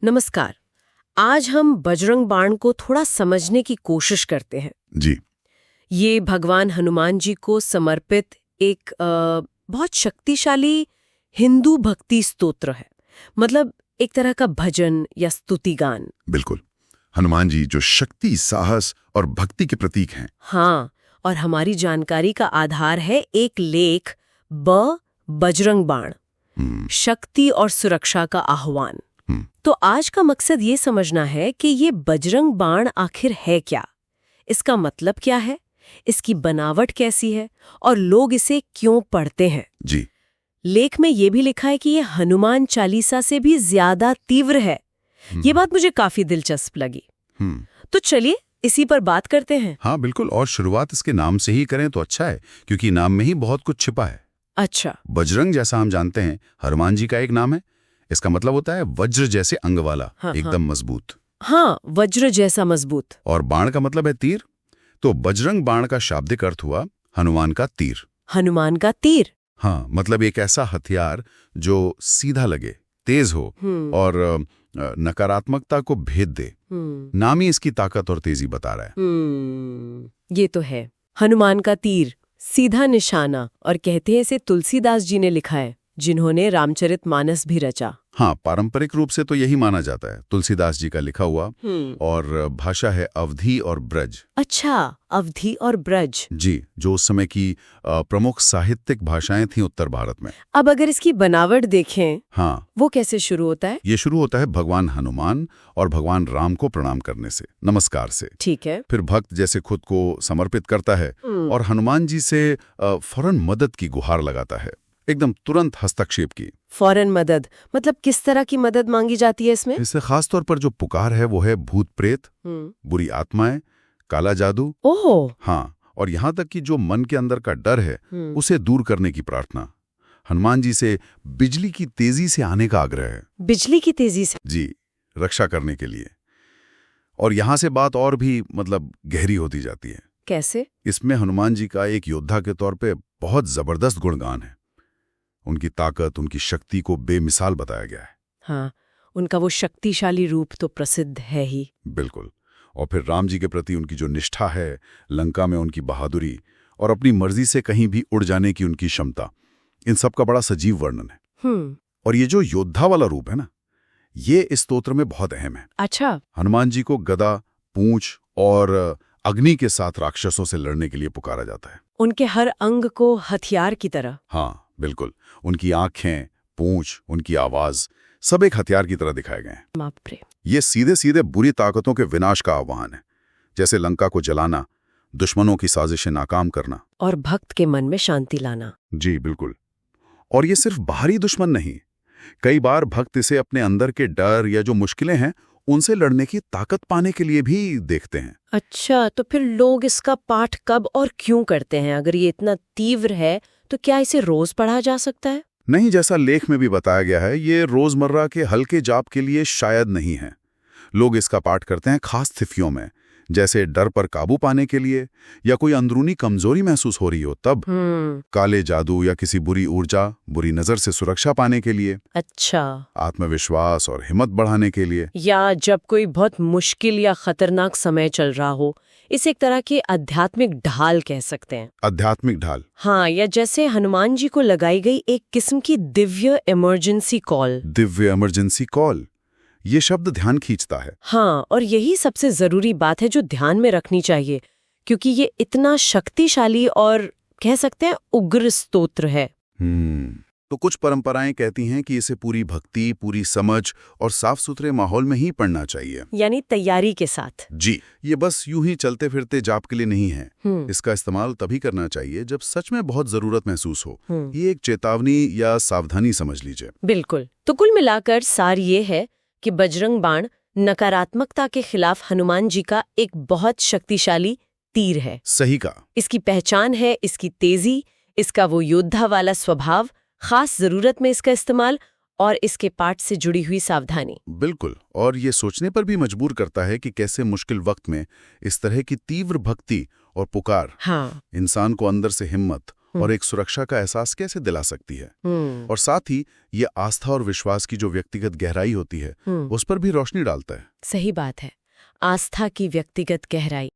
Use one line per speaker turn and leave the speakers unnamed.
नमस्कार। आज हम बजरंग बाण को थोड़ा समझने की कोशिश करते हैं।
जी।
ये भगवान हनुमान जी को समर्पित एक बहुत शक्तिशाली हिंदू भक्ति स्तोत्र है। मतलब एक तरह का भजन या स्तुति गान।
बिल्कुल। हनुमान जी जो शक्ति, साहस और भक्ति के प्रतीक हैं।
हाँ, और हमारी जानकारी का आधार है एक लेख बजरंग बाण, शक्ति और सुरक्षा का आह्वान। तो आज का मकसद ये समझना है कि ये बजरंग बाण आखिर है क्या, इसका मतलब क्या है, इसकी बनावट कैसी है और लोग इसे क्यों पढ़ते हैं।
जी।
लेख में ये भी लिखा है कि ये हनुमान चालीसा से भी ज्यादा तीव्र है। ये बात मुझे काफी दिलचस्प लगी। तो चलिए इसी पर बात करते हैं।
हाँ बिल्कुल, और शुरुआत इसके नाम से ही करें तो अच्छा है, क्योंकि नाम में ही बहुत कुछ छिपा है।
अच्छा।
बजरंग जैसा हम जानते हैं हनुमान जी का एक नाम है। इसका मतलब होता है वज्र जैसे अंग वाला।
हाँ,
एकदम मजबूत।
हाँ, वज्र जैसा मजबूत।
और बाण का मतलब है तीर। तो बजरंग बाण का शाब्दिक अर्थ हुआ हनुमान का तीर।
हनुमान का तीर।
हाँ, मतलब एक ऐसा हथियार जो सीधा लगे, तेज हो और नकारात्मकता को भेद दे। नाम ही इसकी ताकत और तेजी बता रहा है।
ये तो है। हनुमान का तीर, सीधा निशाना। और कहते हैं इसे तुलसीदास जी ने लिखा है, जिन्होंने रामचरितमानस भी रचा।
हाँ, पारंपरिक रूप से तो यही माना जाता है, तुलसीदास जी का लिखा हुआ। और भाषा है अवधी और ब्रज।
अच्छा, अवधी और ब्रज।
जी, जो उस समय की प्रमुख साहित्यिक भाषाएं थीं उत्तर भारत में।
अब अगर इसकी बनावट देखें,
हाँ,
वो कैसे शुरू होता है?
ये शुरू होता है भगवान हनुमान और भगवान राम को प्रणाम करने से, नमस्कार से।
ठीक है।
फिर भक्त जैसे खुद को समर्पित करता है और हनुमान जी से फौरन मदद की गुहार लगाता है, एकदम तुरंत हस्तक्षेप की।
फौरन मदद मतलब किस तरह की मदद मांगी जाती है इसमें?
इससे खास तौर पर जो पुकार है वो है भूत प्रेत, बुरी आत्माएं, काला जादू।
ओह।
हाँ, और यहाँ तक कि जो मन के अंदर का डर है उसे दूर करने की प्रार्थना। हनुमान जी से बिजली की तेजी से आने का आग्रह है।
बिजली की तेजी से?
जी, रक्षा करने के लिए। और यहाँ से बात और भी मतलब गहरी होती जाती है।
कैसे?
इसमें हनुमान जी का एक योद्धा के तौर पे बहुत जबरदस्त गुणगान है। उनकी ताकत, उनकी शक्ति को बेमिसाल बताया गया है।
हाँ, उनका वो शक्तिशाली रूप तो प्रसिद्ध है ही।
बिल्कुल। और फिर राम जी के प्रति उनकी जो निष्ठा है, लंका में उनकी बहादुरी और अपनी मर्जी से कहीं भी उड़ जाने की उनकी क्षमता, इन सब का बड़ा सजीव वर्णन है। और ये जो योद्धा वाला रूप है ना, ये इस स्तोत्र में बहुत अहम है।
अच्छा।
हनुमान जी को गदा, पूंछ और अग्नि के साथ राक्षसों से लड़ने के लिए पुकारा जाता है।
उनके हर अंग को हथियार की तरह।
हाँ बिल्कुल, उनकी आंखें, पूंछ, उनकी आवाज सब एक हथियार की तरह दिखाए गए हैं।
बाप रे।
ये सीधे सीधे बुरी ताकतों के विनाश का आह्वान है, जैसे लंका को जलाना, दुश्मनों की साजिशें नाकाम करना
और भक्त के मन में शांति लाना।
जी बिल्कुल। और ये सिर्फ बाहरी दुश्मन नहीं, कई बार भक्त इसे अपने अंदर के डर या जो मुश्किलें हैं उनसे लड़ने की ताकत पाने के लिए भी देखते हैं।
अच्छा, तो फिर लोग इसका पाठ कब और क्यों करते हैं? अगर ये इतना तीव्र है तो क्या इसे रोज पढ़ा जा सकता है?
नहीं, जैसा लेख में भी बताया गया है, ये रोजमर्रा के हल्के जाप के लिए शायद नहीं है। लोग इसका पाठ करते हैं खास स्थितियों में, जैसे डर पर काबू पाने के लिए या कोई अंदरूनी कमजोरी महसूस हो रही हो तब, काले जादू या किसी बुरी ऊर्जा, बुरी नजर से सुरक्षा पाने के लिए।
अच्छा।
आत्मविश्वास और हिम्मत बढ़ाने के लिए,
या जब कोई बहुत मुश्किल या खतरनाक समय चल रहा हो। इसे एक तरह की आध्यात्मिक ढाल कह सकते हैं।
आध्यात्मिक ढाल।
हाँ, या जैसे हनुमान जी को लगाई गई एक किस्म की Divya emergency call.
Divya emergency call, ये शब्द ध्यान खींचता है।
हाँ, और यही सबसे जरूरी बात है जो ध्यान में रखनी चाहिए, क्योंकि ये इतना शक्तिशाली और कह सकते हैं उग्र स्तोत्र है।
तो कुछ परंपराएं कहती हैं कि इसे पूरी भक्ति, पूरी समझ और साफ सुथरे माहौल में ही पढ़ना चाहिए,
यानी तैयारी के साथ।
जी, ये बस यूं ही चलते फिरते जाप के लिए नहीं है। इसका इस्तेमाल तभी करना चाहिए जब सच में बहुत जरूरत महसूस हो। ये एक चेतावनी या सावधानी समझ लीजिए।
बिल्कुल। तो कुल मिलाकर सार ये है कि बजरंग बाण नकारात्मकता के खिलाफ हनुमान जी का एक बहुत शक्तिशाली तीर है।
सही कहा।
इसकी पहचान है इसकी तेजी, इसका वो योद्धा वाला स्वभाव, खास जरूरत में इसका इस्तेमाल और इसके पाठ से जुड़ी हुई सावधानी।
बिल्कुल। और ये सोचने पर भी मजबूर करता है कि कैसे मुश्किल वक्त में इस तरह की तीव्र भक्ति और पुकार इंसान को अंदर से हिम्मत और एक सुरक्षा का एहसास कैसे दिला सकती है। और साथ ही ये आस्था और विश्वास की जो व्यक्तिगत गहराई होती है उस पर भी रोशनी डालता है।
सही बात है, आस्था की व्यक्तिगत गहराई।